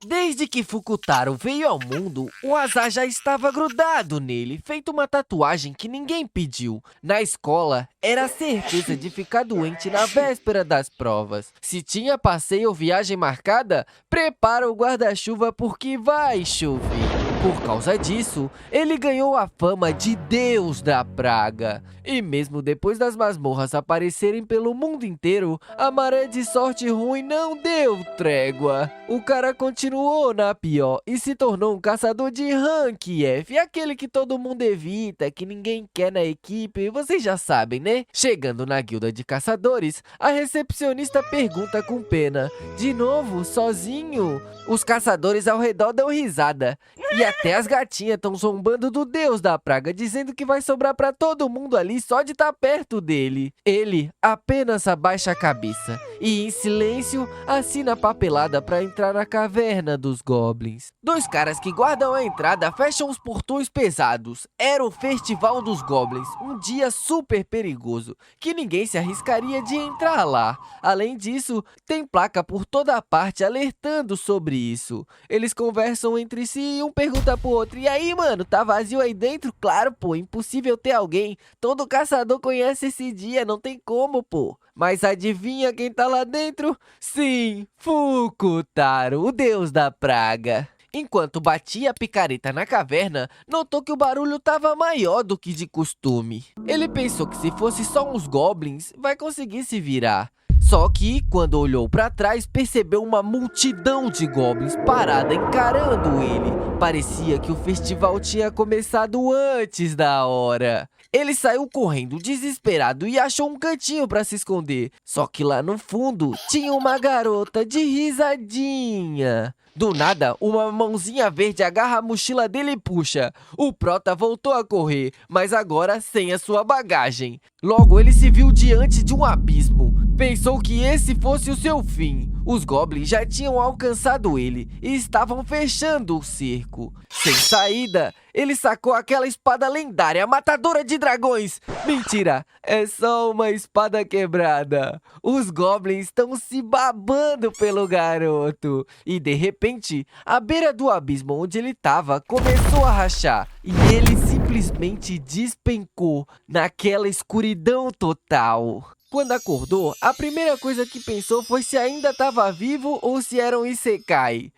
Desde que Fukutaro veio ao mundo, o azar já estava grudado nele, feito uma tatuagem que ninguém pediu. Na escola, era a certeza de ficar doente na véspera das provas. Se tinha passeio ou viagem marcada, prepara o guarda-chuva porque vai chover. Por causa disso, ele ganhou a fama de Deus da Praga. E mesmo depois das masmorras aparecerem pelo mundo inteiro, a maré de sorte ruim não deu trégua. O cara continuou na pior e se tornou um caçador de rank F, aquele que todo mundo evita, que ninguém quer na equipe, vocês já sabem, né? Chegando na guilda de caçadores, a recepcionista pergunta com pena: "De novo, sozinho?" Os caçadores ao redor dão risada. E até as gatinhas estão zombando do Deus da Praga, dizendo que vai sobrar pra todo mundo ali só de estar perto dele. Ele apenas abaixa a cabeça e, em silêncio, assina a papelada pra entrar na caverna dos goblins. Dois caras que guardam a entrada fecham os portões pesados. Era o Festival dos Goblins, um dia super perigoso, que ninguém se arriscaria de entrar lá. Além disso, tem placa por toda parte alertando sobre isso. Eles conversam entre si e um pergunta pro outro: "E aí, mano, tá vazio aí dentro?" "Claro, pô, impossível ter alguém. Todo caçador conhece esse dia, não tem como, pô." Mas adivinha quem tá lá dentro? Sim, Fukutaro, o deus da praga. Enquanto batia a picareta na caverna, notou que o barulho estava maior do que de costume. Ele pensou que se fosse só uns goblins, vai conseguir se virar. Só que, quando olhou para trás, percebeu uma multidão de goblins parada encarando ele. Parecia que o festival tinha começado antes da hora. Ele saiu correndo desesperado e achou um cantinho para se esconder. Só que lá no fundo tinha uma garota de risadinha. Do nada, uma mãozinha verde agarra a mochila dele e puxa. O prota voltou a correr, mas agora sem a sua bagagem. Logo, ele se viu diante de um abismo. Pensou que esse fosse o seu fim. Os goblins já tinham alcançado ele e estavam fechando o cerco. Sem saída, ele sacou aquela espada lendária, matadora de dragões. Mentira, é só uma espada quebrada. Os goblins estão se babando pelo garoto. E de repente, a beira do abismo onde ele estava começou a rachar. E ele simplesmente despencou naquela escuridão total. Quando acordou, a primeira coisa que pensou foi se ainda estava vivo ou se era um isekai.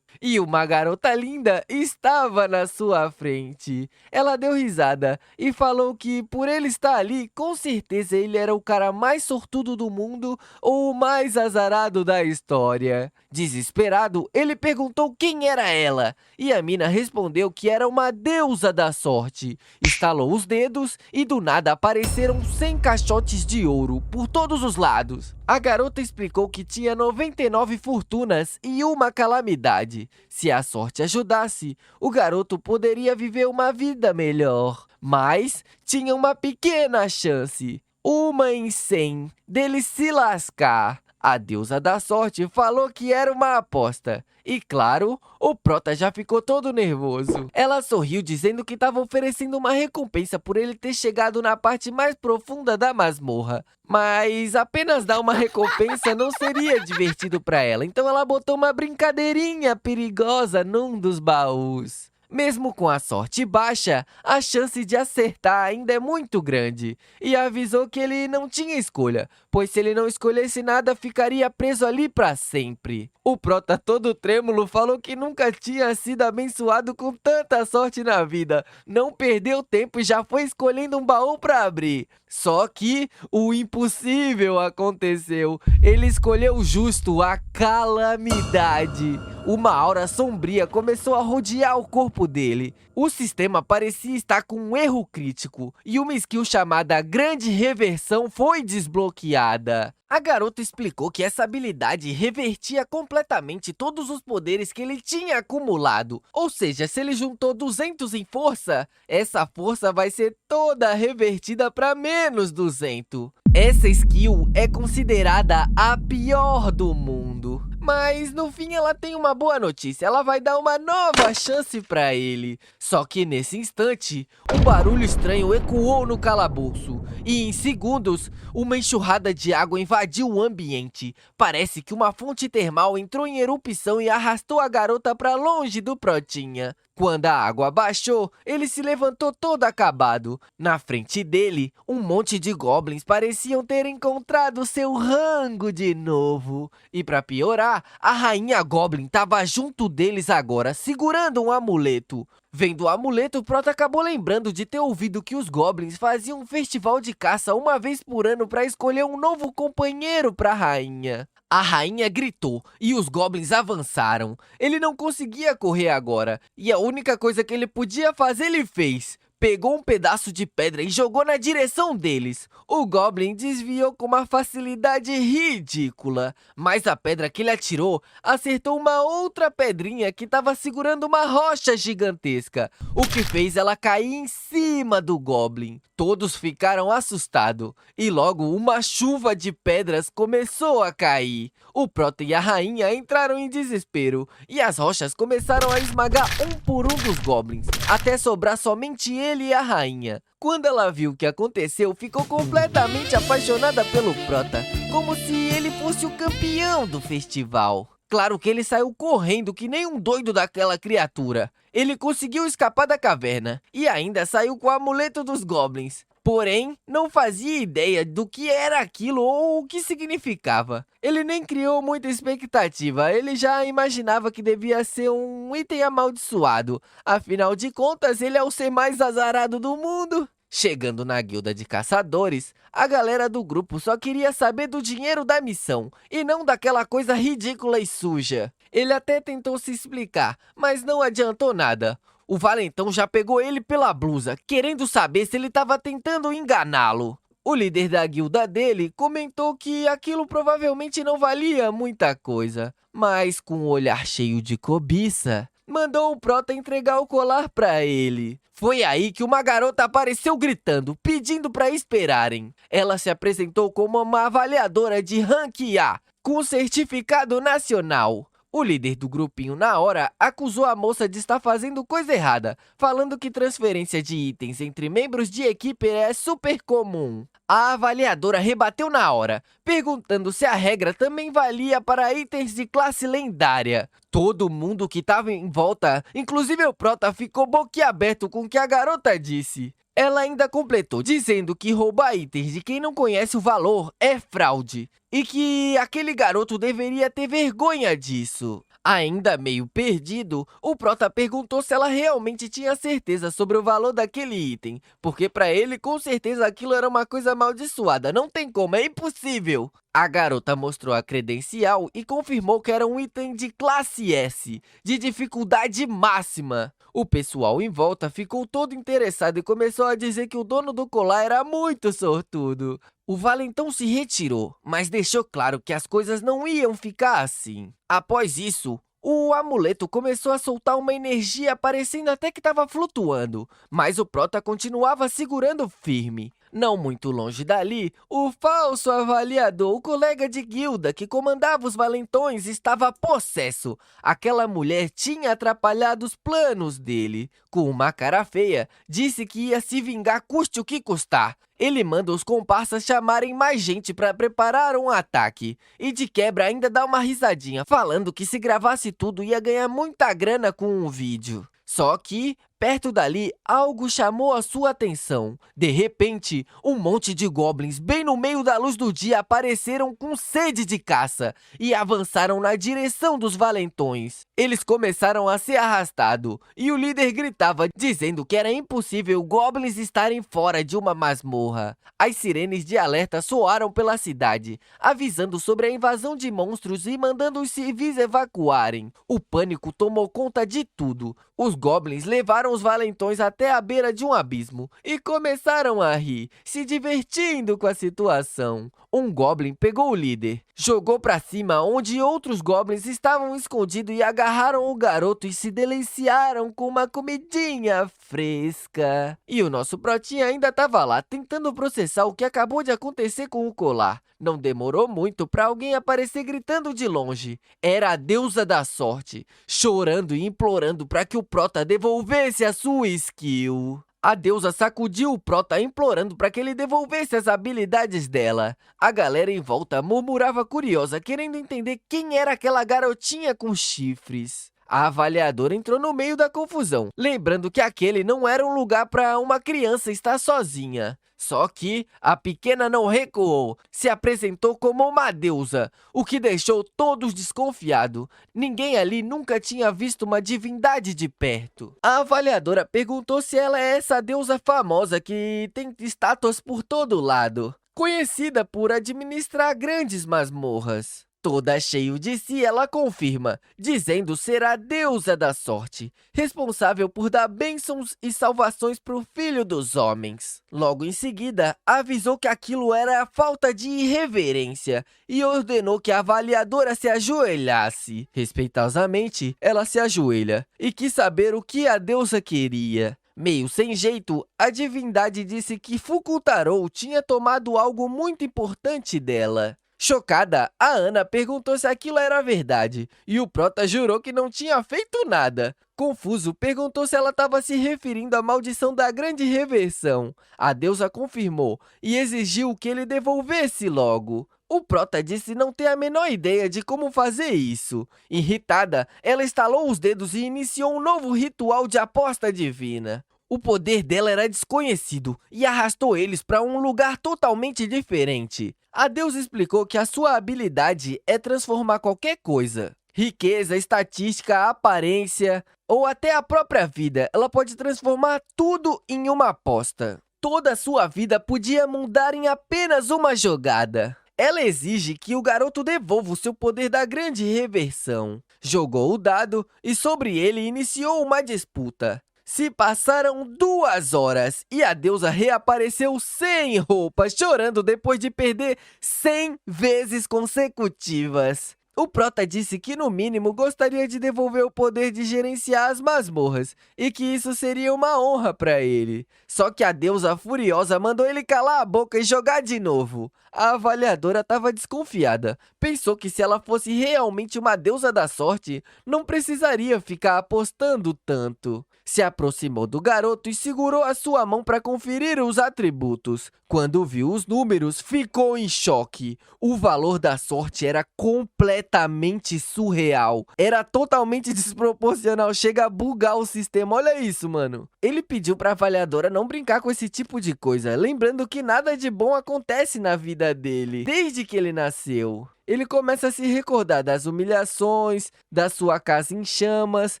E uma garota linda estava na sua frente. Ela deu risada e falou que, por ele estar ali, com certeza ele era o cara mais sortudo do mundo ou o mais azarado da história. Desesperado, ele perguntou quem era ela. E a mina respondeu que era uma deusa da sorte. Estalou os dedos e do nada apareceram 100 caixotes de ouro por todos os lados. A garota explicou que tinha 99 fortunas e uma calamidade. Se a sorte ajudasse, o garoto poderia viver uma vida melhor. Mas tinha uma pequena chance, uma em 100, dele se lascar. A deusa da sorte falou que era uma aposta. E claro, o prota já ficou todo nervoso. Ela sorriu dizendo que estava oferecendo uma recompensa por ele ter chegado na parte mais profunda da masmorra. Mas apenas dar uma recompensa não seria divertido para ela. Então ela botou uma brincadeirinha perigosa num dos baús. Mesmo com a sorte baixa, a chance de acertar ainda é muito grande. E avisou que ele não tinha escolha, pois se ele não escolhesse nada, ficaria preso ali para sempre. O prota todo trêmulo falou que nunca tinha sido abençoado com tanta sorte na vida. Não perdeu tempo e já foi escolhendo um baú para abrir. Só que o impossível aconteceu. Ele escolheu justo a calamidade. Uma aura sombria começou a rodear o corpo dele. O sistema parecia estar com um erro crítico e uma skill chamada Grande Reversão foi desbloqueada. A garota explicou que essa habilidade revertia completamente todos os poderes que ele tinha acumulado. Ou seja, se ele juntou 200 em força, essa força vai ser toda revertida para menos 200. Essa skill é considerada a pior do mundo. Mas no fim ela tem uma boa notícia, ela vai dar uma nova chance pra ele. Só que nesse instante, um barulho estranho ecoou no calabouço e em segundos, uma enxurrada de água invadiu o ambiente. Parece que uma fonte termal entrou em erupção e arrastou a garota pra longe do Protinha. Quando a água baixou, ele se levantou todo acabado. Na frente dele, um monte de goblins pareciam ter encontrado seu rango de novo. E pra piorar, a rainha Goblin estava junto deles agora, segurando um amuleto. Vendo o amuleto, o Prota acabou lembrando de ter ouvido que os goblins faziam um festival de caça uma vez por ano para escolher um novo companheiro para a rainha. A rainha gritou e os goblins avançaram. Ele não conseguia correr agora e a única coisa que ele podia fazer ele fez. Pegou um pedaço de pedra e jogou na direção deles. O Goblin desviou com uma facilidade ridícula, mas a pedra que ele atirou acertou uma outra pedrinha que estava segurando uma rocha gigantesca, o que fez ela cair em cima do Goblin. Todos ficaram assustados e logo uma chuva de pedras começou a cair. O Prota e a rainha entraram em desespero e as rochas começaram a esmagar um por um dos Goblins, até sobrar somente ele e a rainha. Quando ela viu o que aconteceu, ficou completamente apaixonada pelo Prota, como se ele fosse o campeão do festival. Claro que ele saiu correndo que nem um doido daquela criatura. Ele conseguiu escapar da caverna e ainda saiu com o amuleto dos Goblins. Porém, não fazia ideia do que era aquilo ou o que significava. Ele nem criou muita expectativa, ele já imaginava que devia ser um item amaldiçoado. Afinal de contas, ele é o ser mais azarado do mundo. Chegando na guilda de caçadores, a galera do grupo só queria saber do dinheiro da missão e não daquela coisa ridícula e suja. Ele até tentou se explicar, mas não adiantou nada. O valentão já pegou ele pela blusa, querendo saber se ele estava tentando enganá-lo. O líder da guilda dele comentou que aquilo provavelmente não valia muita coisa, mas com um olhar cheio de cobiça, mandou o Prota entregar o colar pra ele. Foi aí que uma garota apareceu gritando, pedindo para esperarem. Ela se apresentou como uma avaliadora de rank A, com certificado nacional. O líder do grupinho, na hora, acusou a moça de estar fazendo coisa errada, falando que transferência de itens entre membros de equipe é super comum. A avaliadora rebateu na hora, perguntando se a regra também valia para itens de classe lendária. Todo mundo que estava em volta, inclusive o Prota, ficou boquiaberto com o que a garota disse. Ela ainda completou, dizendo que roubar itens de quem não conhece o valor é fraude e que aquele garoto deveria ter vergonha disso. Ainda meio perdido, o Prota perguntou se ela realmente tinha certeza sobre o valor daquele item, porque para ele com certeza aquilo era uma coisa amaldiçoada, não tem como, é impossível. A garota mostrou a credencial e confirmou que era um item de classe S, de dificuldade máxima. O pessoal em volta ficou todo interessado e começou a dizer que o dono do colar era muito sortudo. O valentão se retirou, mas deixou claro que as coisas não iam ficar assim. Após isso, o amuleto começou a soltar uma energia parecendo até que estava flutuando, mas o Prota continuava segurando firme. Não muito longe dali, o falso avaliador, o colega de guilda que comandava os valentões, estava possesso. Aquela mulher tinha atrapalhado os planos dele. Com uma cara feia, disse que ia se vingar custe o que custar. Ele manda os comparsas chamarem mais gente para preparar um ataque. E de quebra ainda dá uma risadinha, falando que se gravasse tudo ia ganhar muita grana com um vídeo. Só que, perto dali, algo chamou a sua atenção. De repente, um monte de goblins bem no meio da luz do dia apareceram com sede de caça e avançaram na direção dos valentões. Eles começaram a ser arrastados e o líder gritava, dizendo que era impossível goblins estarem fora de uma masmorra. As sirenes de alerta soaram pela cidade, avisando sobre a invasão de monstros e mandando os civis evacuarem. O pânico tomou conta de tudo. Os goblins levaram levaram os valentões até a beira de um abismo e começaram a rir, se divertindo com a situação. Um goblin pegou o líder, jogou pra cima onde outros goblins estavam escondidos e agarraram o garoto e se deliciaram com uma comidinha fresca. E o nosso Protinha ainda estava lá, tentando processar o que acabou de acontecer com o colar. Não demorou muito para alguém aparecer gritando de longe. Era a deusa da sorte, chorando e implorando para que o Prota devolvesse a sua skill. A deusa sacudiu o Prota implorando para que ele devolvesse as habilidades dela. A galera em volta murmurava curiosa, querendo entender quem era aquela garotinha com chifres. A avaliadora entrou no meio da confusão, lembrando que aquele não era um lugar para uma criança estar sozinha. Só que a pequena não recuou, se apresentou como uma deusa, o que deixou todos desconfiados. Ninguém ali nunca tinha visto uma divindade de perto. A avaliadora perguntou se ela é essa deusa famosa que tem estátuas por todo lado, conhecida por administrar grandes masmorras. Toda cheia de si, ela confirma, dizendo ser a deusa da sorte, responsável por dar bênçãos e salvações para o filho dos homens. Logo em seguida, avisou que aquilo era falta de irreverência e ordenou que a avaliadora se ajoelhasse. Respeitosamente, ela se ajoelha e quis saber o que a deusa queria. Meio sem jeito, a divindade disse que Fukutarou tinha tomado algo muito importante dela. Chocada, a Ana perguntou se aquilo era verdade, e o Prota jurou que não tinha feito nada. Confuso, perguntou se ela estava se referindo à maldição da grande reversão. A deusa confirmou e exigiu que ele devolvesse logo. O Prota disse não ter a menor ideia de como fazer isso. Irritada, ela estalou os dedos e iniciou um novo ritual de aposta divina. O poder dela era desconhecido e arrastou eles para um lugar totalmente diferente. A deusa explicou que a sua habilidade é transformar qualquer coisa. Riqueza, estatística, aparência ou até a própria vida. Ela pode transformar tudo em uma aposta. Toda a sua vida podia mudar em apenas uma jogada. Ela exige que o garoto devolva o seu poder da grande reversão. Jogou o dado e sobre ele iniciou uma disputa. Se passaram 2 horas e a deusa reapareceu sem roupa, chorando depois de perder 100 vezes consecutivas. O Prota disse que, no mínimo, gostaria de devolver o poder de gerenciar as masmorras e que isso seria uma honra para ele. Só que a deusa furiosa mandou ele calar a boca e jogar de novo. A avaliadora estava desconfiada. Pensou que se ela fosse realmente uma deusa da sorte, não precisaria ficar apostando tanto. Se aproximou do garoto e segurou a sua mão para conferir os atributos. Quando viu os números, ficou em choque. O valor da sorte era completamente surreal. Era totalmente desproporcional, chega a bugar o sistema. Olha isso, mano. Ele pediu para a avaliadora não brincar com esse tipo de coisa, lembrando que nada de bom acontece na vida dele, desde que ele nasceu. Ele começa a se recordar das humilhações, da sua casa em chamas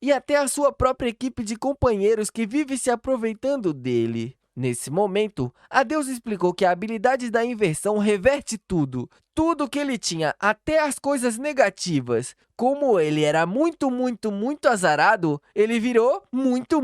e até a sua própria equipe de companheiros que vive se aproveitando dele. Nesse momento, a deusa explicou que a habilidade da inversão reverte tudo. Tudo que ele tinha, até as coisas negativas. Como ele era muito azarado, ele virou muito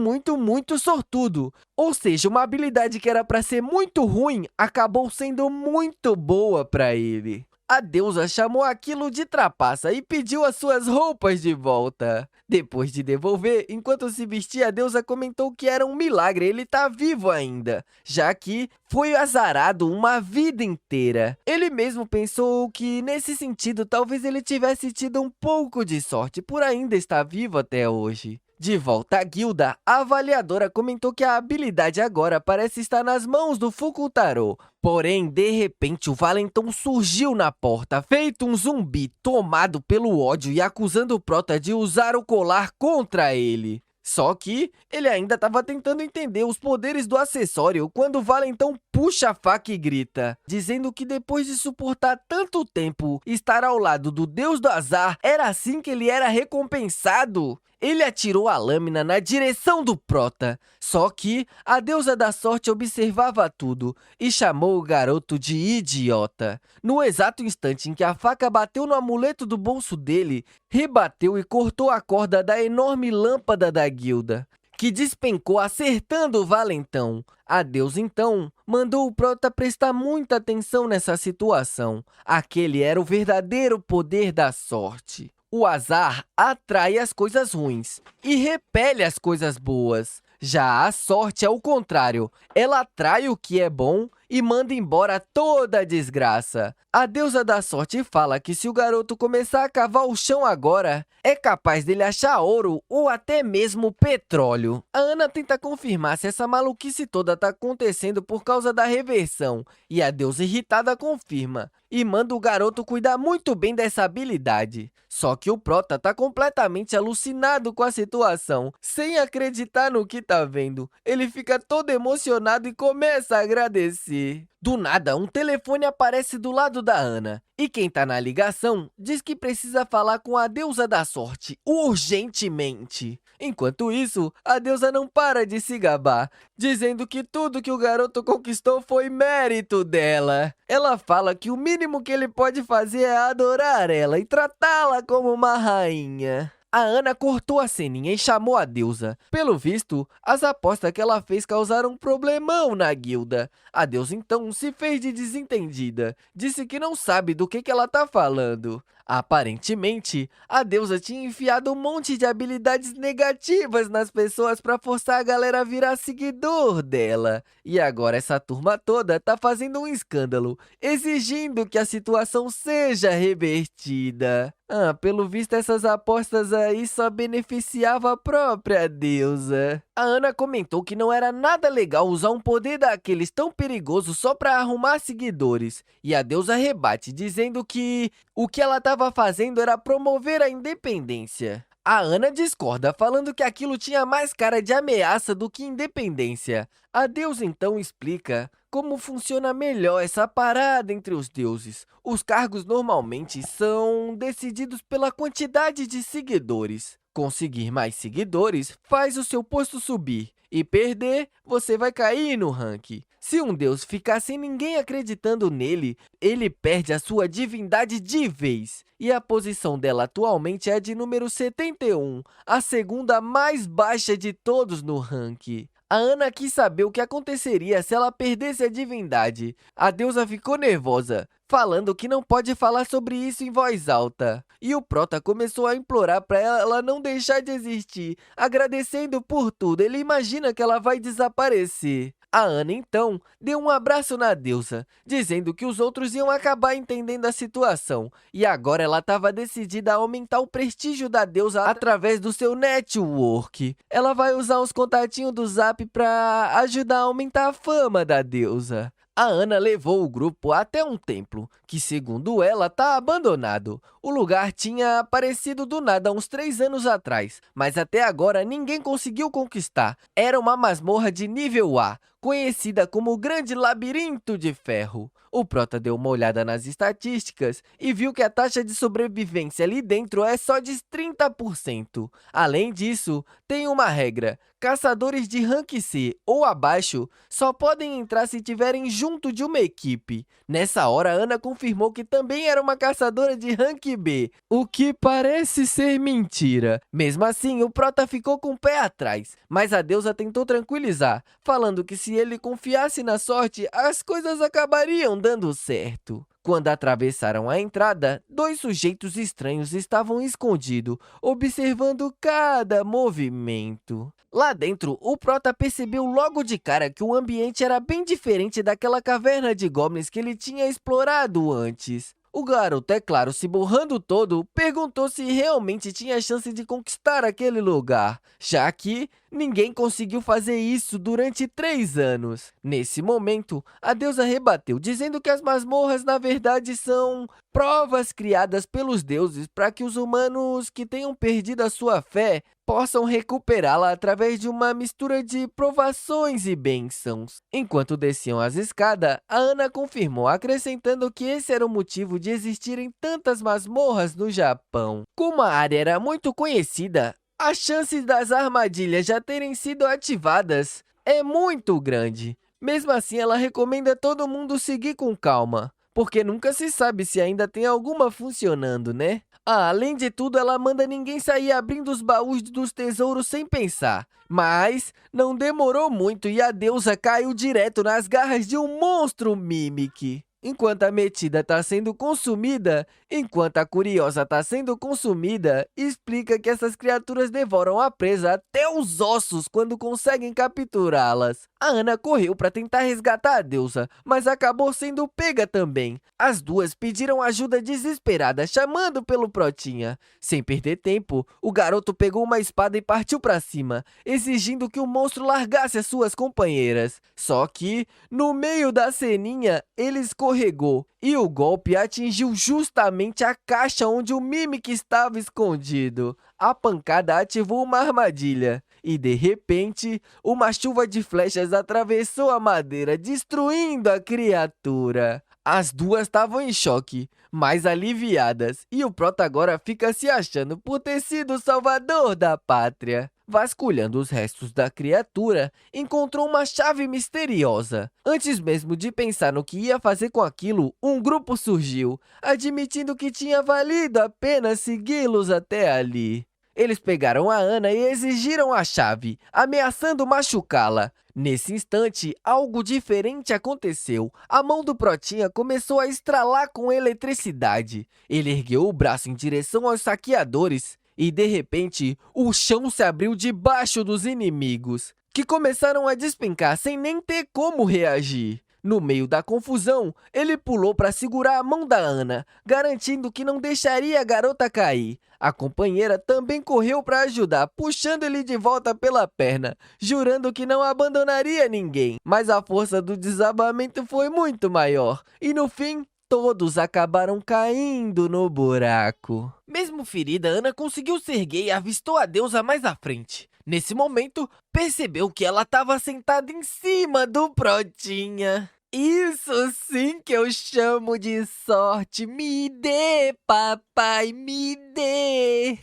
sortudo. Ou seja, uma habilidade que era para ser muito ruim, acabou sendo muito boa para ele. A deusa chamou aquilo de trapaça e pediu as suas roupas de volta. Depois de devolver, enquanto se vestia, a deusa comentou que era um milagre ele estar vivo ainda, já que foi azarado uma vida inteira. Ele mesmo pensou que, nesse sentido, talvez ele tivesse tido um pouco de sorte por ainda estar vivo até hoje. De volta à guilda, a avaliadora comentou que a habilidade agora parece estar nas mãos do Fukutarou. Porém, de repente, o valentão surgiu na porta, feito um zumbi, tomado pelo ódio e acusando o Prota de usar o colar contra ele. Só que ele ainda estava tentando entender os poderes do acessório quando o valentão puxa a faca e grita, dizendo que depois de suportar tanto tempo estar ao lado do deus do azar, era assim que ele era recompensado. Ele atirou a lâmina na direção do Prota, só que a deusa da sorte observava tudo e chamou o garoto de idiota. No exato instante em que a faca bateu no amuleto do bolso dele, rebateu e cortou a corda da enorme lâmpada da guilda, que despencou acertando o valentão. A deusa, então, mandou o Prota prestar muita atenção nessa situação. Aquele era o verdadeiro poder da sorte. O azar atrai as coisas ruins e repele as coisas boas. Já a sorte é o contrário. Ela atrai o que é bom e manda embora toda a desgraça. A deusa da sorte fala que se o garoto começar a cavar o chão agora, é capaz dele achar ouro ou até mesmo petróleo. A Ana tenta confirmar se essa maluquice toda tá acontecendo por causa da reversão, e a deusa irritada confirma e manda o garoto cuidar muito bem dessa habilidade. Só que o Prota tá completamente alucinado com a situação, sem acreditar no que tá vendo. Ele fica todo emocionado e começa a agradecer. Do nada, um telefone aparece do lado da Ana, e quem tá na ligação diz que precisa falar com a deusa da sorte, urgentemente. Enquanto isso, a deusa não para de se gabar, dizendo que tudo que o garoto conquistou foi mérito dela. Ela fala que o mínimo que ele pode fazer é adorar ela e tratá-la como uma rainha. A Ana cortou a ceninha e chamou a deusa. Pelo visto, as apostas que ela fez causaram um problemão na guilda. A deusa então se fez de desentendida. Disse que não sabe do que ela tá falando. Aparentemente, a deusa tinha enfiado um monte de habilidades negativas nas pessoas para forçar a galera a virar seguidor dela. E agora essa turma toda tá fazendo um escândalo, exigindo que a situação seja revertida. Pelo visto essas apostas aí só beneficiavam a própria deusa. A Ana comentou que não era nada legal usar um poder daqueles tão perigoso só para arrumar seguidores. E a deusa rebate, dizendo que o que ela estava fazendo era promover a independência. A Ana discorda, falando que aquilo tinha mais cara de ameaça do que independência. A deusa então explica como funciona melhor essa parada entre os deuses. Os cargos normalmente são decididos pela quantidade de seguidores. Conseguir mais seguidores faz o seu posto subir, e perder, você vai cair no ranking. Se um deus ficar sem ninguém acreditando nele, ele perde a sua divindade de vez. E a posição dela atualmente é de número 71, a segunda mais baixa de todos no ranking. A Ana quis saber o que aconteceria se ela perdesse a divindade. A deusa ficou nervosa, falando que não pode falar sobre isso em voz alta. E o Prota começou a implorar para ela não deixar de existir, agradecendo por tudo. Ele imagina que ela vai desaparecer. A Ana, então, deu um abraço na deusa, dizendo que os outros iam acabar entendendo a situação. E agora ela estava decidida a aumentar o prestígio da deusa através do seu network. Ela vai usar os contatinhos do Zap para ajudar a aumentar a fama da deusa. A Ana levou o grupo até um templo, que segundo ela está abandonado. O lugar tinha aparecido do nada uns 3 anos atrás, mas até agora ninguém conseguiu conquistar. Era uma masmorra de nível A, conhecida como o Grande Labirinto de Ferro. O Prota deu uma olhada nas estatísticas e viu que a taxa de sobrevivência ali dentro é só de 30%. Além disso, tem uma regra: caçadores de rank C ou abaixo só podem entrar se estiverem junto de uma equipe. Nessa hora, Ana confirmou que também era uma caçadora de rank B, o que parece ser mentira. Mesmo assim, o Prota ficou com o pé atrás, mas a deusa tentou tranquilizar, falando que se ele confiasse na sorte, as coisas acabariam dando certo. Quando atravessaram a entrada, 2 sujeitos estranhos estavam escondidos, observando cada movimento. Lá dentro, o Prota percebeu logo de cara que o ambiente era bem diferente daquela caverna de goblins que ele tinha explorado antes. O garoto, é claro, se borrando todo, perguntou se realmente tinha chance de conquistar aquele lugar, já que ninguém conseguiu fazer isso durante 3 anos. Nesse momento, a deusa rebateu, dizendo que as masmorras na verdade são provas criadas pelos deuses para que os humanos que tenham perdido a sua fé possam recuperá-la através de uma mistura de provações e bênçãos. Enquanto desciam as escadas, a Ana confirmou, acrescentando que esse era o motivo de existirem tantas masmorras no Japão. Como a área era muito conhecida, a chance das armadilhas já terem sido ativadas é muito grande. Mesmo assim, ela recomenda todo mundo seguir com calma, porque nunca se sabe se ainda tem alguma funcionando, né? Além de tudo, ela manda ninguém sair abrindo os baús dos tesouros sem pensar. Mas não demorou muito e a deusa caiu direto nas garras de um monstro Mimic. Enquanto a metida tá sendo consumida, enquanto a curiosa tá sendo consumida, explica que essas criaturas devoram a presa até os ossos quando conseguem capturá-las. A Ana correu para tentar resgatar a deusa, mas acabou sendo pega também. As duas pediram ajuda desesperada, chamando pelo Protinha. Sem perder tempo, o garoto pegou uma espada e partiu para cima, exigindo que o monstro largasse as suas companheiras. Só que, no meio da ceninha, ele escorregou e o golpe atingiu justamente a caixa onde o Mimic estava escondido. A pancada ativou uma armadilha e, de repente, uma chuva de flechas atravessou a madeira, destruindo a criatura. As duas estavam em choque, mas aliviadas, e o Prota agora fica se achando por ter sido o salvador da pátria. Vasculhando os restos da criatura, encontrou uma chave misteriosa. Antes mesmo de pensar no que ia fazer com aquilo, um grupo surgiu, admitindo que tinha valido a pena segui-los até ali. Eles pegaram a Ana e exigiram a chave, ameaçando machucá-la. Nesse instante, algo diferente aconteceu. A mão do Protinha começou a estralar com eletricidade. Ele ergueu o braço em direção aos saqueadores e, de repente, o chão se abriu debaixo dos inimigos, que começaram a despencar sem nem ter como reagir. No meio da confusão, ele pulou para segurar a mão da Ana, garantindo que não deixaria a garota cair. A companheira também correu para ajudar, puxando ele de volta pela perna, jurando que não abandonaria ninguém. Mas a força do desabamento foi muito maior, e no fim, todos acabaram caindo no buraco. Mesmo ferida, Ana conseguiu se erguer e avistou a deusa mais à frente. Nesse momento, percebeu que ela estava sentada em cima do Protinha. Isso sim que eu chamo de sorte. Me dê, papai, me dê.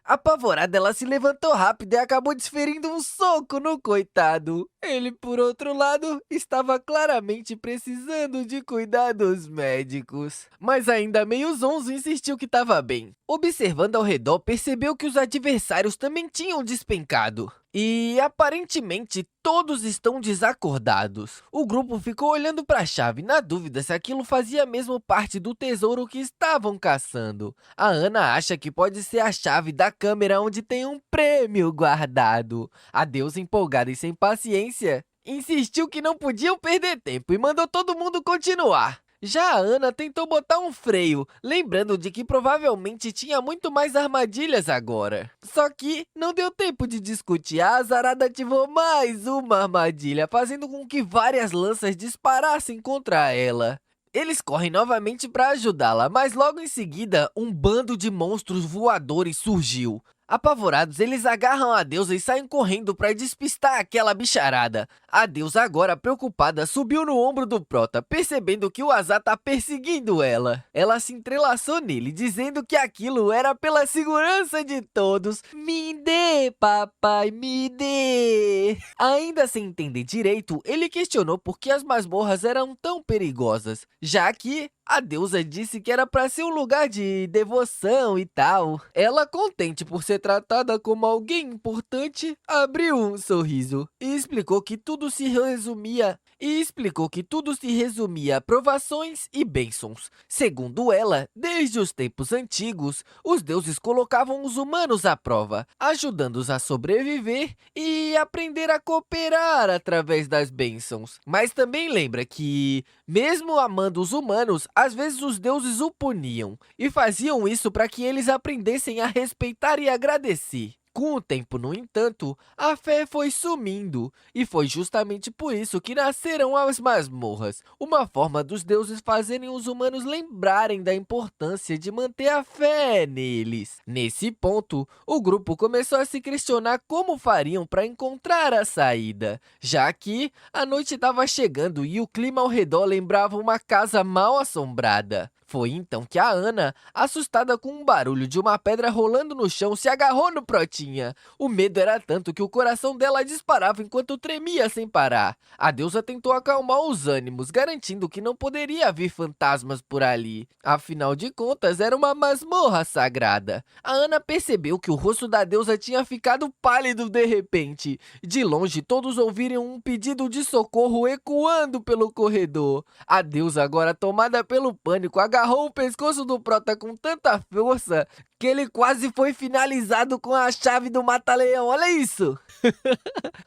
Apavorada, ela se levantou rápido e acabou desferindo um soco no coitado. Ele, por outro lado, estava claramente precisando de cuidados médicos. Mas ainda meio zonzo, insistiu que estava bem. Observando ao redor, percebeu que os adversários também tinham despencado. E, aparentemente, todos estão desacordados. O grupo ficou olhando para a chave, na dúvida se aquilo fazia mesmo parte do tesouro que estavam caçando. A Ana acha que pode ser a chave da câmera onde tem um prêmio guardado. A deusa, empolgada e sem paciência, insistiu que não podiam perder tempo e mandou todo mundo continuar. Já a Ana tentou botar um freio, lembrando de que provavelmente tinha muito mais armadilhas agora. Só que não deu tempo de discutir, a azarada ativou mais uma armadilha, fazendo com que várias lanças disparassem contra ela. Eles correm novamente para ajudá-la, mas logo em seguida, um bando de monstros voadores surgiu. Apavorados, eles agarram a deusa e saem correndo para despistar aquela bicharada. A deusa, agora preocupada, subiu no ombro do Prota, percebendo que o azar tá perseguindo ela. Ela se entrelaçou nele, dizendo que aquilo era pela segurança de todos. Me dê, papai, me dê! Ainda sem entender direito, ele questionou por que as masmorras eram tão perigosas, já que a deusa disse que era para ser um lugar de devoção e tal. Ela, contente por ser tratada como alguém importante, abriu um sorriso e explicou que tudo se resumia a provações e bênçãos. Segundo ela, desde os tempos antigos, os deuses colocavam os humanos à prova, ajudando-os a sobreviver e aprender a cooperar através das bênçãos. Mas também lembra que, mesmo amando os humanos, às vezes os deuses o puniam, e faziam isso para que eles aprendessem a respeitar e agradecer. Com o tempo, no entanto, a fé foi sumindo, e foi justamente por isso que nasceram as masmorras, uma forma dos deuses fazerem os humanos lembrarem da importância de manter a fé neles. Nesse ponto, o grupo começou a se questionar como fariam para encontrar a saída, já que a noite estava chegando e o clima ao redor lembrava uma casa mal assombrada. Foi então que a Ana, assustada com um barulho de uma pedra rolando no chão, se agarrou no Protinha. O medo era tanto que o coração dela disparava enquanto tremia sem parar. A deusa tentou acalmar os ânimos, garantindo que não poderia haver fantasmas por ali. Afinal de contas, era uma masmorra sagrada. A Ana percebeu que o rosto da deusa tinha ficado pálido de repente. De longe, todos ouviram um pedido de socorro ecoando pelo corredor. A deusa, agora tomada pelo pânico, agarrou o pescoço do Prota com tanta força que ele quase foi finalizado com a chave do mata-leão. Olha isso!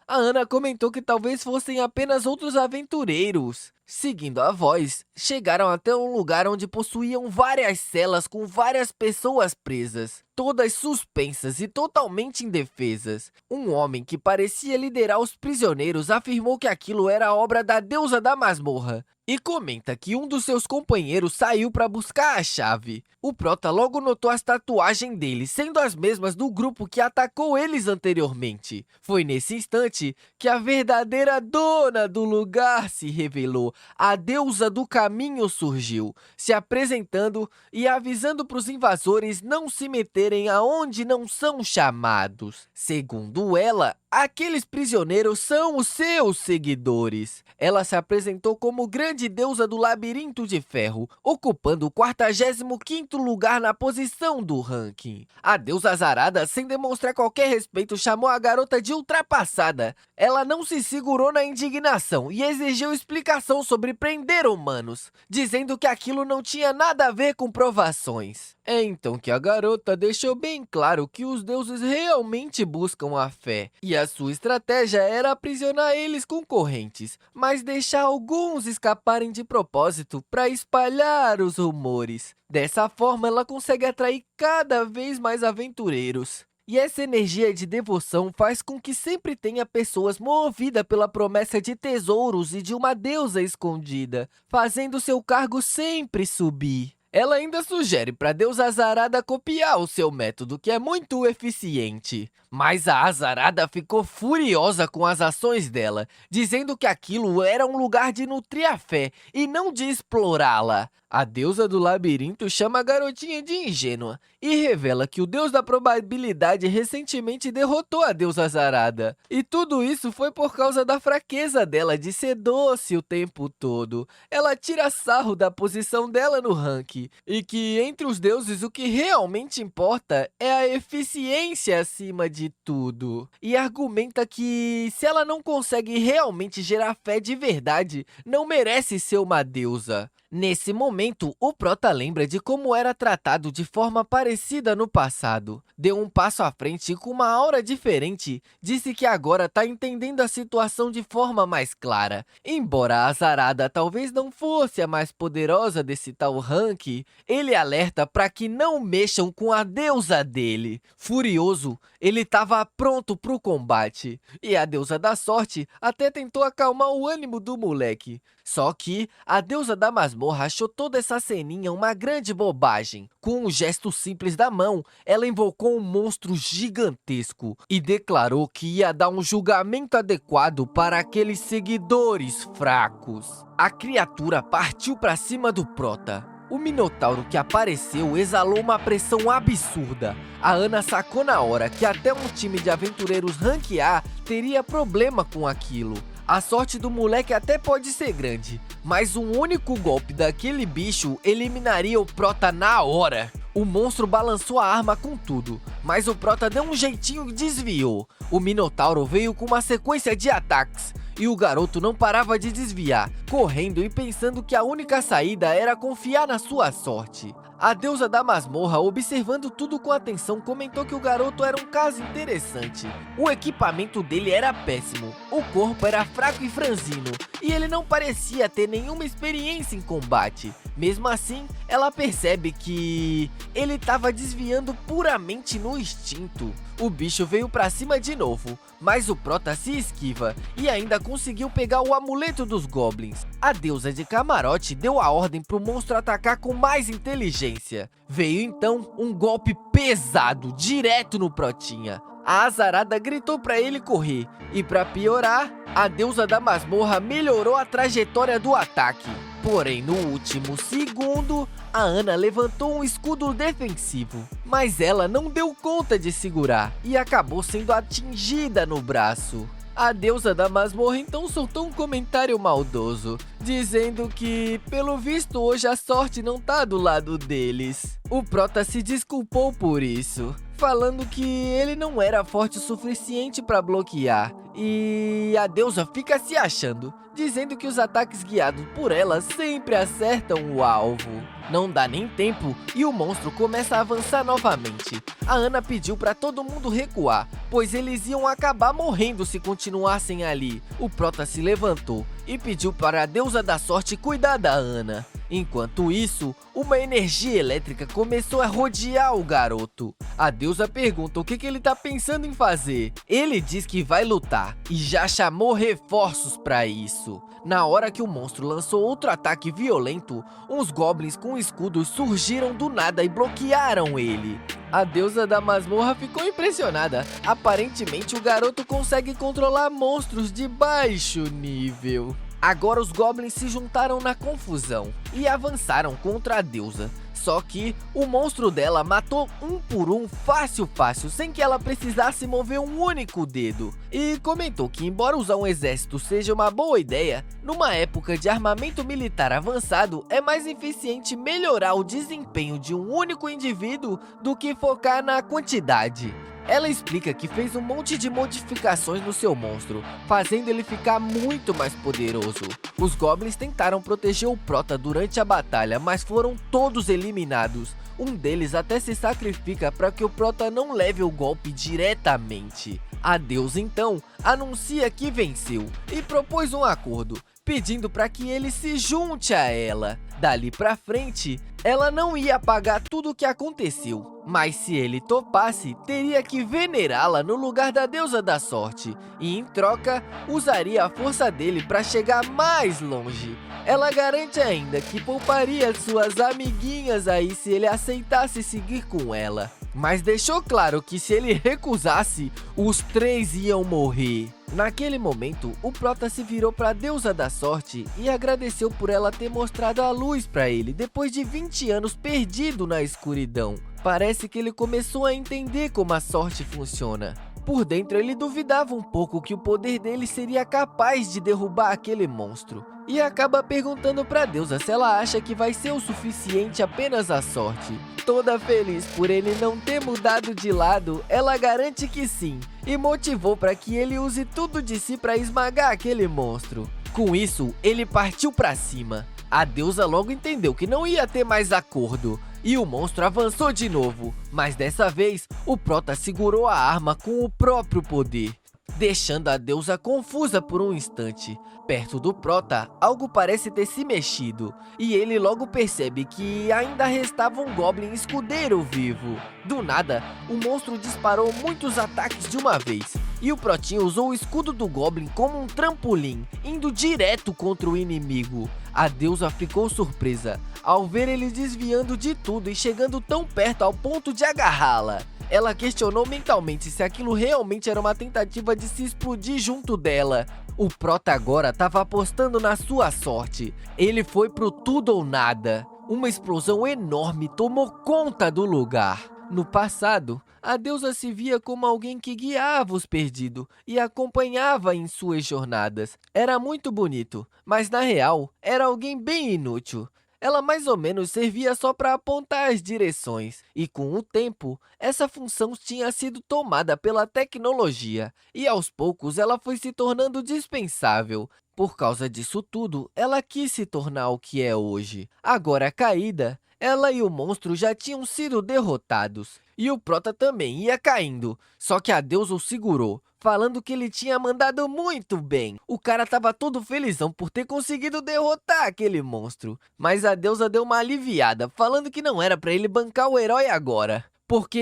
A Ana comentou que talvez fossem apenas outros aventureiros. Seguindo a voz, chegaram até um lugar onde possuíam várias celas com várias pessoas presas, todas suspensas e totalmente indefesas. Um homem que parecia liderar os prisioneiros afirmou que aquilo era obra da deusa da masmorra e comenta que um dos seus companheiros saiu para buscar a chave. O Prota logo notou as tatuagens dele, sendo as mesmas do grupo que atacou eles anteriormente. Foi nesse instante que a verdadeira dona do lugar se revelou. A deusa do caminho surgiu, se apresentando e avisando para os invasores não se meterem aonde não são chamados. Segundo ela, aqueles prisioneiros são os seus seguidores. Ela se apresentou como grande deusa do labirinto de ferro, ocupando o 45º lugar na posição do ranking. A deusa azarada, sem demonstrar qualquer respeito, chamou a garota de ultrapassada. Ela não se segurou na indignação e exigiu explicação sobre prender humanos, dizendo que aquilo não tinha nada a ver com provações. É então que a garota deixou bem claro que os deuses realmente buscam a fé, e a sua estratégia era aprisionar eles com correntes, mas deixar alguns escaparem de propósito para espalhar os rumores. Dessa forma, ela consegue atrair cada vez mais aventureiros. E essa energia de devoção faz com que sempre tenha pessoas movidas pela promessa de tesouros e de uma deusa escondida, fazendo seu cargo sempre subir. Ela ainda sugere para a deusa azarada copiar o seu método, que é muito eficiente. Mas a azarada ficou furiosa com as ações dela, dizendo que aquilo era um lugar de nutrir a fé e não de explorá-la. A deusa do labirinto chama a garotinha de ingênua e revela que o deus da probabilidade recentemente derrotou a deusa azarada. E tudo isso foi por causa da fraqueza dela de ser doce o tempo todo. Ela tira sarro da posição dela no ranking e que entre os deuses o que realmente importa é a eficiência acima de tudo. E argumenta que se ela não consegue realmente gerar fé de verdade, não merece ser uma deusa. Nesse momento, o Prota lembra de como era tratado de forma parecida no passado. Deu um passo à frente e com uma aura diferente, disse que agora tá entendendo a situação de forma mais clara. Embora a azarada talvez não fosse a mais poderosa desse tal ranking, ele alerta para que não mexam com a deusa dele. Furioso, ele estava pronto pro combate. E a deusa da sorte até tentou acalmar o ânimo do moleque. Só que a deusa da masmorra achou toda essa ceninha uma grande bobagem. Com um gesto simples da mão, ela invocou um monstro gigantesco e declarou que ia dar um julgamento adequado para aqueles seguidores fracos. A criatura partiu para cima do Prota. O Minotauro que apareceu exalou uma pressão absurda. A Ana sacou na hora que até um time de aventureiros rank A teria problema com aquilo. A sorte do moleque até pode ser grande, mas um único golpe daquele bicho eliminaria o Prota na hora. O monstro balançou a arma com tudo, mas o Prota deu um jeitinho e desviou. O Minotauro veio com uma sequência de ataques, e o garoto não parava de desviar, correndo e pensando que a única saída era confiar na sua sorte. A deusa da masmorra, observando tudo com atenção, comentou que o garoto era um caso interessante. O equipamento dele era péssimo, o corpo era fraco e franzino, e ele não parecia ter nenhuma experiência em combate. Mesmo assim, ela percebe que ele estava desviando puramente no instinto. O bicho veio pra cima de novo, mas o Prota se esquiva e ainda conseguiu pegar o amuleto dos Goblins. A deusa de camarote deu a ordem pro monstro atacar com mais inteligência. Veio então um golpe pesado, direto no Protinha. A azarada gritou pra ele correr, e pra piorar, A deusa da masmorra melhorou a trajetória do ataque. Porém, no último segundo, a Ana levantou um escudo defensivo, mas ela não deu conta de segurar e acabou sendo atingida no braço. A deusa da masmorra então soltou um comentário maldoso, dizendo que, pelo visto, hoje a sorte não tá do lado deles. O Prota se desculpou por isso, falando que ele não era forte o suficiente para bloquear. E a deusa fica se achando, dizendo que os ataques guiados por ela sempre acertam o alvo. Não dá nem tempo e o monstro começa a avançar novamente. A Ana pediu para todo mundo recuar, pois eles iam acabar morrendo se continuassem ali. O Prota se levantou e pediu para a deusa da sorte cuidar da Ana. Enquanto isso, uma energia elétrica começou a rodear o garoto. A deusa pergunta o que ele tá pensando em fazer. Ele diz que vai lutar e já chamou reforços para isso. Na hora que o monstro lançou outro ataque violento, uns goblins com escudos surgiram do nada e bloquearam ele. A deusa da masmorra ficou impressionada. Aparentemente o garoto consegue controlar monstros de baixo nível. Agora os goblins se juntaram na confusão e avançaram contra a deusa. Só que o monstro dela matou um por um fácil, sem que ela precisasse mover um único dedo. E comentou que, embora usar um exército seja uma boa ideia, numa época de armamento militar avançado, é mais eficiente melhorar o desempenho de um único indivíduo do que focar na quantidade. Ela explica que fez um monte de modificações no seu monstro, fazendo ele ficar muito mais poderoso. Os goblins tentaram proteger o Prota durante a batalha, mas foram todos eliminados. Um deles até se sacrifica para que o Prota não leve o golpe diretamente. A deusa então anuncia que venceu e propôs um acordo, pedindo para que ele se junte a ela. Dali pra frente, ela não ia pagar tudo o que aconteceu, mas se ele topasse, teria que venerá-la no lugar da deusa da sorte e, em troca, usaria a força dele para chegar mais longe. Ela garante ainda que pouparia suas amiguinhas aí se ele aceitasse seguir com ela, mas deixou claro que se ele recusasse, os três iam morrer. Naquele momento, o Prota se virou para a deusa da sorte e agradeceu por ela ter mostrado a luz para ele depois de 20 anos perdido na escuridão. Parece que ele começou a entender como a sorte funciona. Por dentro, ele duvidava um pouco que o poder dele seria capaz de derrubar aquele monstro. E acaba perguntando para a deusa se ela acha que vai ser o suficiente apenas a sorte. Toda feliz por ele não ter mudado de lado, ela garante que sim, e motivou para que ele use tudo de si para esmagar aquele monstro. Com isso, ele partiu para cima. A deusa logo entendeu que não ia ter mais acordo, e o monstro avançou de novo, mas dessa vez, o Prota segurou a arma com o próprio poder, deixando a deusa confusa por um instante. Perto do Prota, algo parece ter se mexido, e ele logo percebe que ainda restava um Goblin escudeiro vivo. Do nada, o monstro disparou muitos ataques de uma vez, e o Protinho usou o escudo do Goblin como um trampolim, indo direto contra o inimigo. A deusa ficou surpresa ao ver ele desviando de tudo e chegando tão perto ao ponto de agarrá-la. Ela questionou mentalmente se aquilo realmente era uma tentativa de se explodir junto dela. O Prota agora estava apostando na sua sorte. Ele foi pro tudo ou nada. Uma explosão enorme tomou conta do lugar. No passado, a deusa se via como alguém que guiava os perdidos e acompanhava em suas jornadas. Era muito bonito, mas na real, era alguém bem inútil. Ela mais ou menos servia só para apontar as direções, e com o tempo, essa função tinha sido tomada pela tecnologia, e aos poucos ela foi se tornando dispensável. Por causa disso tudo, ela quis se tornar o que é hoje. Agora caída, ela e o monstro já tinham sido derrotados, e o Prota também ia caindo, só que a deusa o segurou, falando que ele tinha mandado muito bem. O cara tava todo felizão por ter conseguido derrotar aquele monstro, mas a deusa deu uma aliviada, falando que não era pra ele bancar o herói agora, porque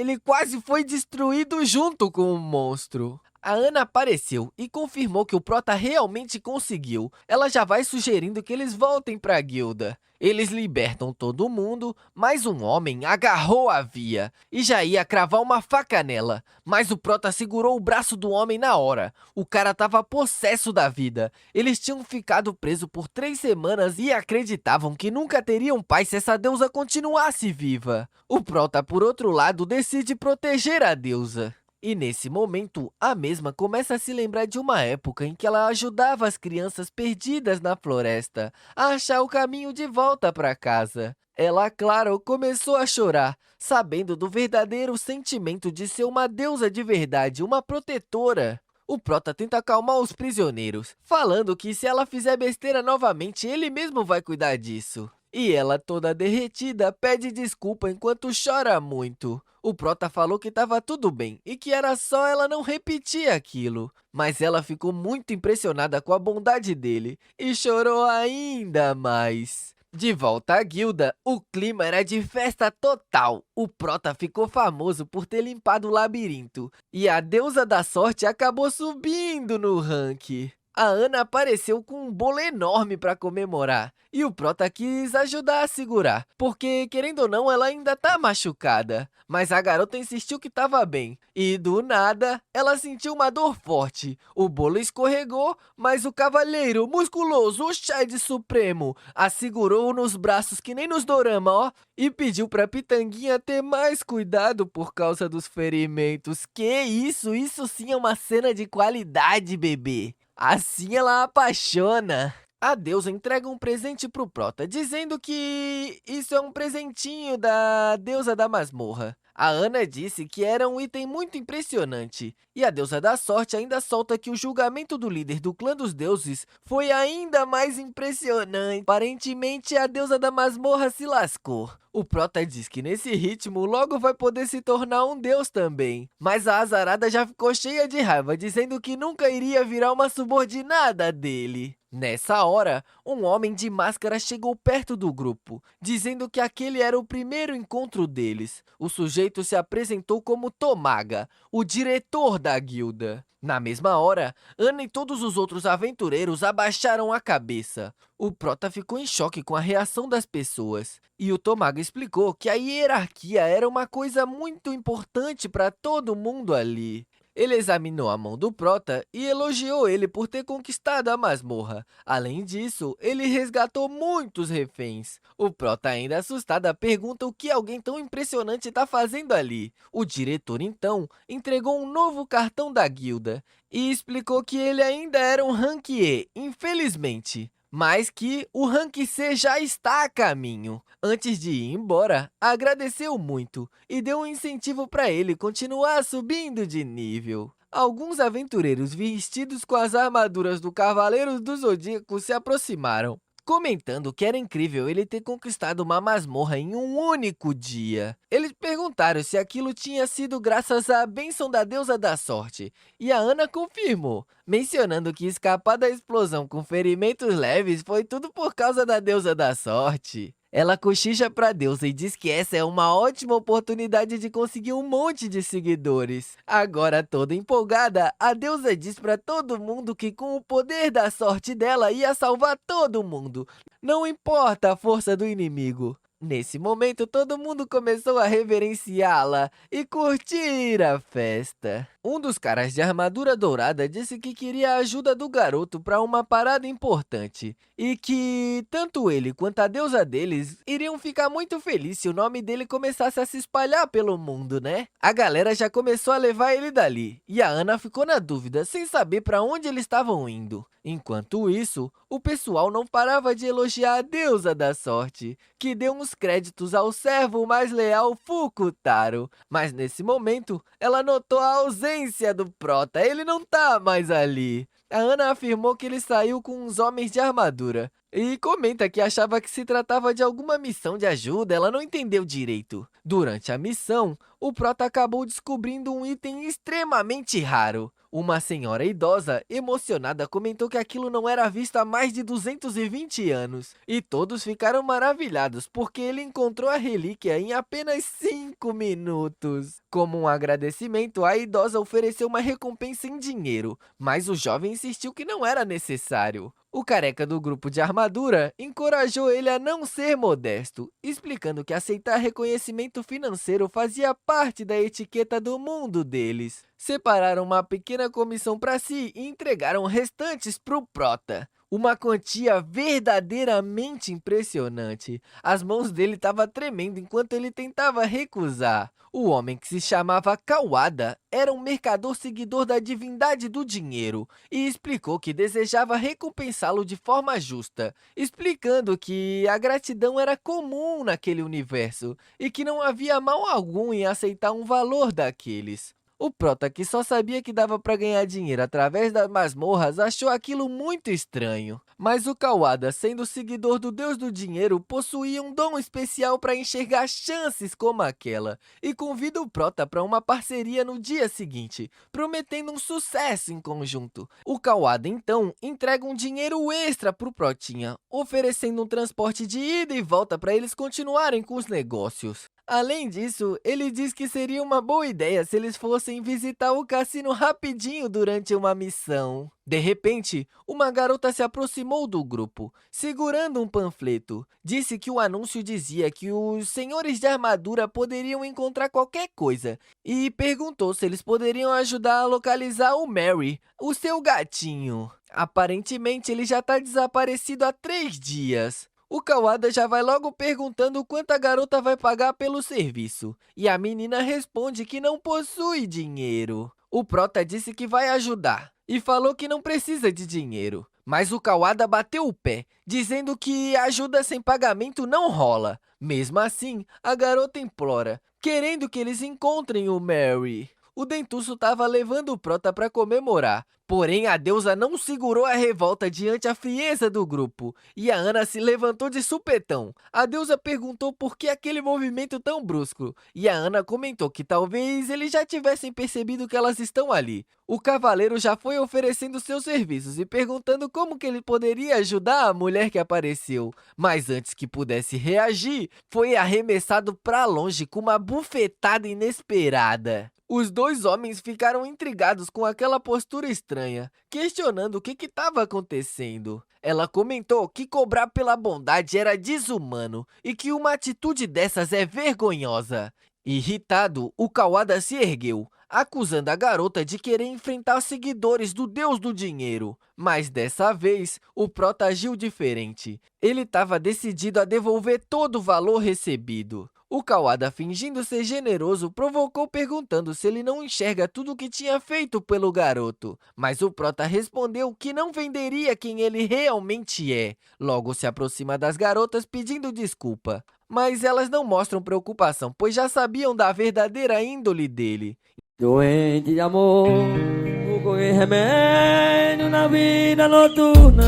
ele quase foi destruído junto com o monstro. A Ana apareceu e confirmou que o Prota realmente conseguiu. Ela já vai sugerindo que eles voltem para a guilda. Eles libertam todo mundo, mas um homem agarrou a Via e já ia cravar uma faca nela. Mas o Prota segurou o braço do homem na hora. O cara estava possesso da vida. Eles tinham ficado presos por 3 semanas e acreditavam que nunca teriam paz se essa deusa continuasse viva. O Prota, por outro lado, decide proteger a deusa. E nesse momento, a mesma começa a se lembrar de uma época em que ela ajudava as crianças perdidas na floresta a achar o caminho de volta para casa. Ela, claro, começou a chorar, sabendo do verdadeiro sentimento de ser uma deusa de verdade, uma protetora. O Prota tenta acalmar os prisioneiros, falando que se ela fizer besteira novamente, ele mesmo vai cuidar disso. E ela, toda derretida, pede desculpa enquanto chora muito. O Prota falou que estava tudo bem e que era só ela não repetir aquilo. Mas ela ficou muito impressionada com a bondade dele e chorou ainda mais. De volta à guilda, o clima era de festa total. O Prota ficou famoso por ter limpado o labirinto. E a deusa da sorte acabou subindo no ranking. A Ana apareceu com um bolo enorme para comemorar, e o Prota quis ajudar a segurar, porque, querendo ou não, ela ainda tá machucada. Mas a garota insistiu que tava bem, e do nada, ela sentiu uma dor forte. O bolo escorregou, mas o cavaleiro musculoso, o Shade Supremo, a segurou nos braços que nem nos dorama, ó, e pediu pra Pitanguinha ter mais cuidado por causa dos ferimentos. Que isso? Isso sim é uma cena de qualidade, bebê! Assim ela apaixona. A deusa entrega um presente pro Prota, dizendo que isso é um presentinho da deusa da masmorra. A Ana disse que era um item muito impressionante. E a deusa da sorte ainda solta que o julgamento do líder do clã dos deuses foi ainda mais impressionante. Aparentemente, a deusa da masmorra se lascou. O Prota diz que nesse ritmo logo vai poder se tornar um deus também. Mas a azarada já ficou cheia de raiva, dizendo que nunca iria virar uma subordinada dele. Nessa hora, um homem de máscara chegou perto do grupo, dizendo que aquele era o primeiro encontro deles. O sujeito se apresentou como Tomaga, o diretor da guilda. Na mesma hora, Ana e todos os outros aventureiros abaixaram a cabeça. O Prota ficou em choque com a reação das pessoas. E o Tomaga explicou que a hierarquia era uma coisa muito importante para todo mundo ali. Ele examinou a mão do Prota e elogiou ele por ter conquistado a masmorra. Além disso, ele resgatou muitos reféns. O Prota, ainda assustado, pergunta o que alguém tão impressionante está fazendo ali. O diretor, então, entregou um novo cartão da guilda e explicou que ele ainda era um Rank E, infelizmente, mas que o Rank C já está a caminho. Antes de ir embora, agradeceu muito e deu um incentivo para ele continuar subindo de nível. Alguns aventureiros vestidos com as armaduras do Cavaleiro do Zodíaco se aproximaram, comentando que era incrível ele ter conquistado uma masmorra em um único dia. Eles perguntaram se aquilo tinha sido graças à bênção da deusa da sorte, e a Ana confirmou, mencionando que escapar da explosão com ferimentos leves foi tudo por causa da deusa da sorte. Ela cochicha pra deusa e diz que essa é uma ótima oportunidade de conseguir um monte de seguidores. Agora, toda empolgada, a deusa diz pra todo mundo que com o poder da sorte dela ia salvar todo mundo, não importa a força do inimigo. Nesse momento, todo mundo começou a reverenciá-la e curtir a festa. Um dos caras de armadura dourada disse que queria a ajuda do garoto para uma parada importante e que tanto ele quanto a deusa deles iriam ficar muito felizes se o nome dele começasse a se espalhar pelo mundo, né? A galera já começou a levar ele dali e a Ana ficou na dúvida, sem saber para onde eles estavam indo. Enquanto isso, o pessoal não parava de elogiar a deusa da sorte, que deu uns créditos ao servo mais leal Fukutaro. Mas nesse momento, ela notou a ausência do Prota, ele não tá mais ali. A Ana afirmou que ele saiu com uns homens de armadura e comenta que achava que se tratava de alguma missão de ajuda, ela não entendeu direito. Durante a missão, o prota acabou descobrindo um item extremamente raro. Uma senhora idosa, emocionada, comentou que aquilo não era visto há mais de 220 anos. E todos ficaram maravilhados, porque ele encontrou a relíquia em apenas 5 minutos. Como um agradecimento, a idosa ofereceu uma recompensa em dinheiro, mas o jovem insistiu que não era necessário. O careca do grupo de armadura encorajou ele a não ser modesto, explicando que aceitar reconhecimento financeiro fazia parte da etiqueta do mundo deles. Separaram uma pequena comissão para si e entregaram restantes para o prota. Uma quantia verdadeiramente impressionante. As mãos dele estavam tremendo enquanto ele tentava recusar. O homem, que se chamava Kawada, era um mercador seguidor da divindade do dinheiro e explicou que desejava recompensá-lo de forma justa, explicando que a gratidão era comum naquele universo e que não havia mal algum em aceitar um valor daqueles. O prota, que só sabia que dava para ganhar dinheiro através das masmorras, achou aquilo muito estranho. Mas o Kawada, sendo seguidor do deus do dinheiro, possuía um dom especial para enxergar chances como aquela e convida o prota para uma parceria no dia seguinte, prometendo um sucesso em conjunto. O Kawada, então, entrega um dinheiro extra pro protinha, oferecendo um transporte de ida e volta para eles continuarem com os negócios. Além disso, ele diz que seria uma boa ideia se eles fossem visitar o cassino rapidinho durante uma missão. De repente, uma garota se aproximou do grupo, segurando um panfleto. Disse que o anúncio dizia que os senhores de armadura poderiam encontrar qualquer coisa e perguntou se eles poderiam ajudar a localizar o Mary, o seu gatinho. Aparentemente, ele já está desaparecido há 3 dias. O Kawada já vai logo perguntando quanto a garota vai pagar pelo serviço, e a menina responde que não possui dinheiro. O prota disse que vai ajudar, e falou que não precisa de dinheiro. Mas o Kawada bateu o pé, dizendo que ajuda sem pagamento não rola. Mesmo assim, a garota implora, querendo que eles encontrem o Mary. O dentuço estava levando o prota para comemorar, porém a deusa não segurou a revolta diante a frieza do grupo, e a Ana se levantou de supetão. A deusa perguntou por que aquele movimento tão brusco, e a Ana comentou que talvez eles já tivessem percebido que elas estão ali. O cavaleiro já foi oferecendo seus serviços e perguntando como que ele poderia ajudar a mulher que apareceu, mas antes que pudesse reagir, foi arremessado para longe com uma bufetada inesperada. Os 2 homens ficaram intrigados com aquela postura estranha, questionando o que estava acontecendo. Ela comentou que cobrar pela bondade era desumano e que uma atitude dessas é vergonhosa. Irritado, o Kawada se ergueu, acusando a garota de querer enfrentar os seguidores do deus do dinheiro. Mas dessa vez, o prota agiu diferente. Ele estava decidido a devolver todo o valor recebido. O Kawada, fingindo ser generoso, provocou perguntando se ele não enxerga tudo o que tinha feito pelo garoto. Mas o prota respondeu que não venderia quem ele realmente é. Logo se aproxima das garotas pedindo desculpa. Mas elas não mostram preocupação, pois já sabiam da verdadeira índole dele. Doente de amor, o correr remédio na vida noturna.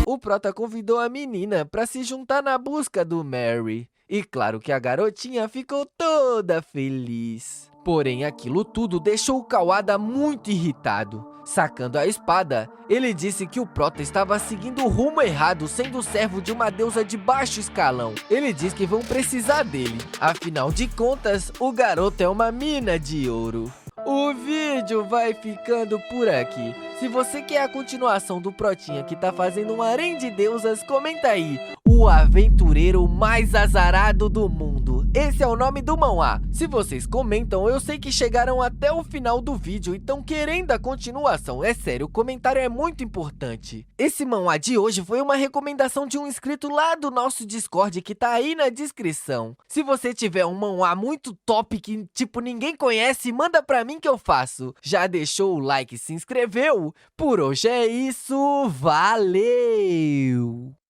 O prota convidou a menina para se juntar na busca do Mary. E claro que a garotinha ficou toda feliz. Porém, aquilo tudo deixou o Kawada muito irritado. Sacando a espada, ele disse que o prota estava seguindo o rumo errado, sendo servo de uma deusa de baixo escalão. Ele diz que vão precisar dele. Afinal de contas, o garoto é uma mina de ouro. O vídeo vai ficando por aqui. Se você quer a continuação do Protinha que tá fazendo um harém de deusas, comenta aí. O aventureiro mais azarado do mundo. Esse é o nome do manhwa. Se vocês comentam, eu sei que chegaram até o final do vídeo e estão querendo a continuação. É sério, o comentário é muito importante. Esse manhwa de hoje foi uma recomendação de um inscrito lá do nosso Discord que tá aí na descrição. Se você tiver um manhwa muito top que, tipo, ninguém conhece, manda pra mim que eu faço. Já deixou o like e se inscreveu? Por hoje é isso, valeu!